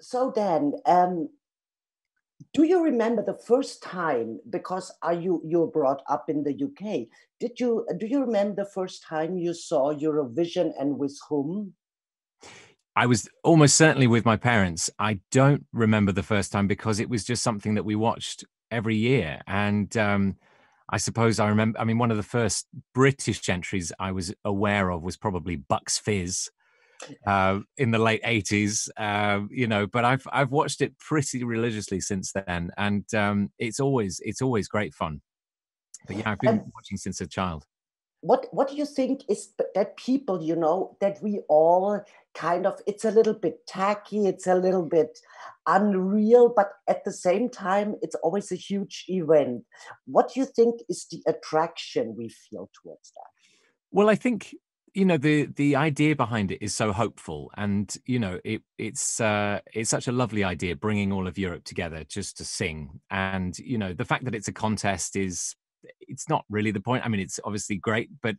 So then, do you remember the first time? Because are you're brought up in the UK? Do you remember the first time you saw Eurovision and with whom? I was almost certainly with my parents. I don't remember the first time because it was just something that we watched every year. And I suppose I remember, I mean, one of the first British entries I was aware of was probably Bucks Fizz in the late 80s, but I've watched it pretty religiously since then. And it's always great fun. But yeah, I've been And watching since a child. what do you think is that people, that we all kind of, it's a little bit tacky, it's a little bit unreal, but at the same time, it's always a huge event. What do you think is the attraction we feel towards that? Well, I think the idea behind it is so hopeful, and it's such a lovely idea bringing all of Europe together just to sing, and the fact that it's a contest is it's not really the point. I mean, it's obviously great, but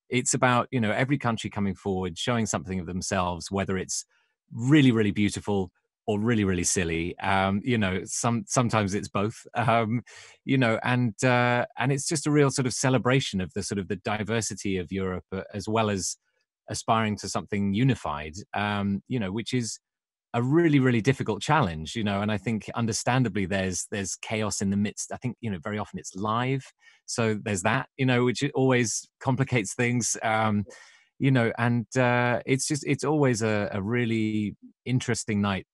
it's about every country coming forward, showing something of themselves, whether it's really really beautiful or really really silly. Sometimes it's both. And it's just a real sort of celebration of the sort of the diversity of Europe, as well as aspiring to something unified. Which is a really really difficult challenge. And I think understandably there's chaos in the midst. I think very often it's live, so there's that, which always complicates things. It's always a really interesting night.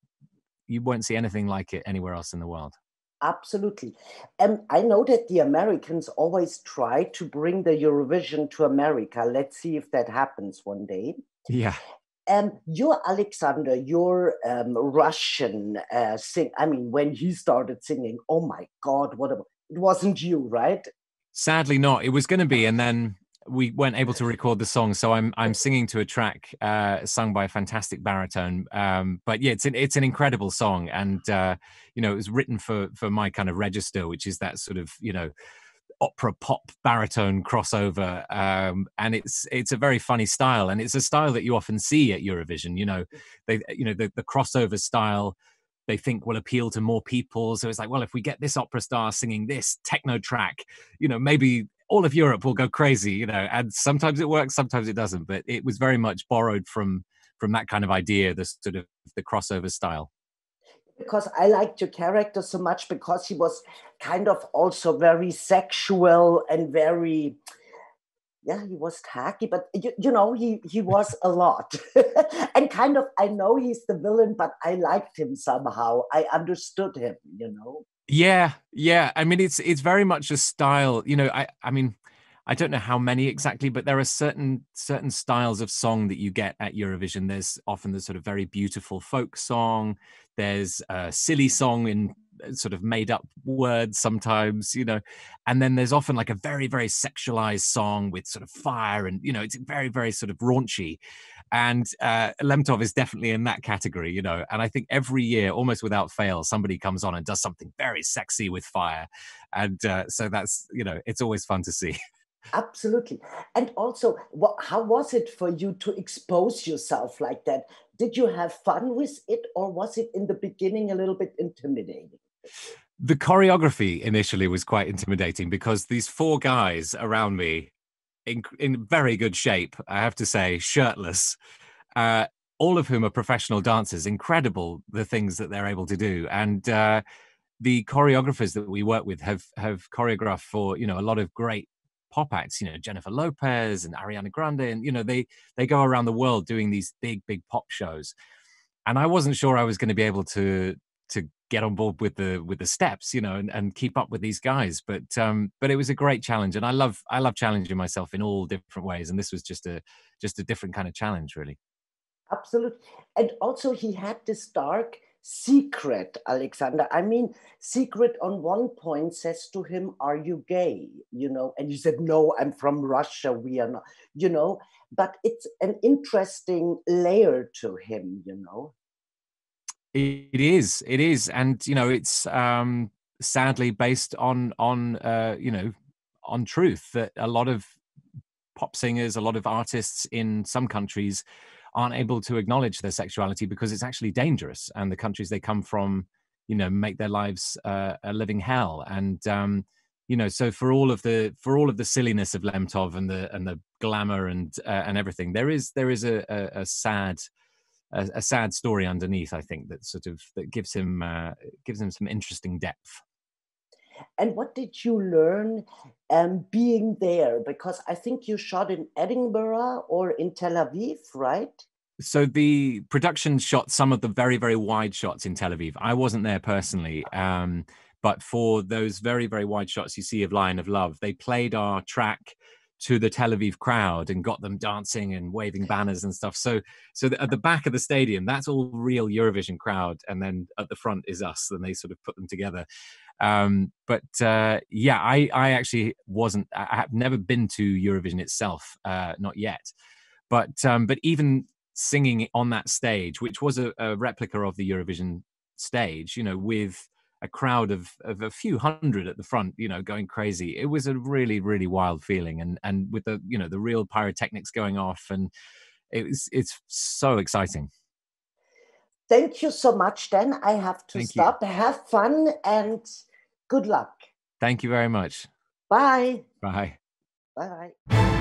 You won't see anything like it anywhere else in the world. Absolutely. I know that the Americans always try to bring the Eurovision to America. Let's see if that happens one day. Yeah. Your Alexander, your Russian I mean, when he started singing, oh my God, it wasn't you, right? Sadly not. It was going to be, and then we weren't able to record the song, so I'm singing to a track sung by a fantastic baritone. But yeah, it's an incredible song, and it was written for my kind of register, which is that sort of opera pop baritone crossover. And it's a very funny style, and it's a style that you often see at Eurovision. The crossover style they think will appeal to more people. So it's like, well, if we get this opera star singing this techno track, maybe all of Europe will go crazy, and sometimes it works, sometimes it doesn't. But it was very much borrowed from that kind of idea, the sort of the crossover style. Because I liked your character so much because he was kind of also very sexual and very, yeah, he was tacky, but he was a lot. And kind of, I know he's the villain, but I liked him somehow. I understood him. Yeah. I mean, it's very much a style. I mean, I don't know how many exactly, but there are certain styles of song that you get at Eurovision. There's often the sort of very beautiful folk song. There's a silly song in sort of made up words sometimes, and then there's often like a very, very sexualized song with sort of fire and, it's very, very sort of raunchy. And Lemtov is definitely in that category, and I think every year, almost without fail, somebody comes on and does something very sexy with fire. And so that's, it's always fun to see. Absolutely. And also, how was it for you to expose yourself like that? Did you have fun with it, or was it in the beginning a little bit intimidating? The choreography initially was quite intimidating because these four guys around me, in very good shape, I have to say, shirtless, all of whom are professional dancers. Incredible the things that they're able to do. And the choreographers that we work with have choreographed for a lot of great pop acts, Jennifer Lopez and Ariana Grande, and they go around the world doing these big pop shows. And I wasn't sure I was going to be able to get on board with the steps, and keep up with these guys. But it was a great challenge, and I love challenging myself in all different ways. And this was just a different kind of challenge, really. Absolutely. And also, he had this dark secret, Alexander. I mean, secret on one point says to him, "Are you gay?" And he said, "No, I'm from Russia. We are not." But it's an interesting layer to him. It is, and it's sadly based on on truth, that a lot of pop singers, a lot of artists in some countries aren't able to acknowledge their sexuality because it's actually dangerous, and the countries they come from, you know, make their lives a living hell. And you know, so for all of the silliness of Lemtov and the glamour and everything, there is a sad story underneath, I think, that sort of that gives him some interesting depth. And what did you learn being there? Because I think you shot in Edinburgh or in Tel Aviv, right? So the production shot some of the very, very wide shots in Tel Aviv. I wasn't there personally, but for those very, very wide shots you see of Lion of Love, they played our track to the Tel Aviv crowd and got them dancing and waving banners and stuff. So at the back of the stadium, that's all real Eurovision crowd, and then at the front is us, and they sort of put them together. Yeah, I actually wasn't. I have never been to Eurovision itself, not yet. But even singing on that stage, which was a replica of the Eurovision stage, you know, with a crowd of a few hundred at the front, you know, going crazy. It was a really, really wild feeling, and with the, you know, the real pyrotechnics going off, and it's so exciting. Thank you so much. Then I have to stop. Have fun and good luck. Thank you very much. Bye. Bye. Bye.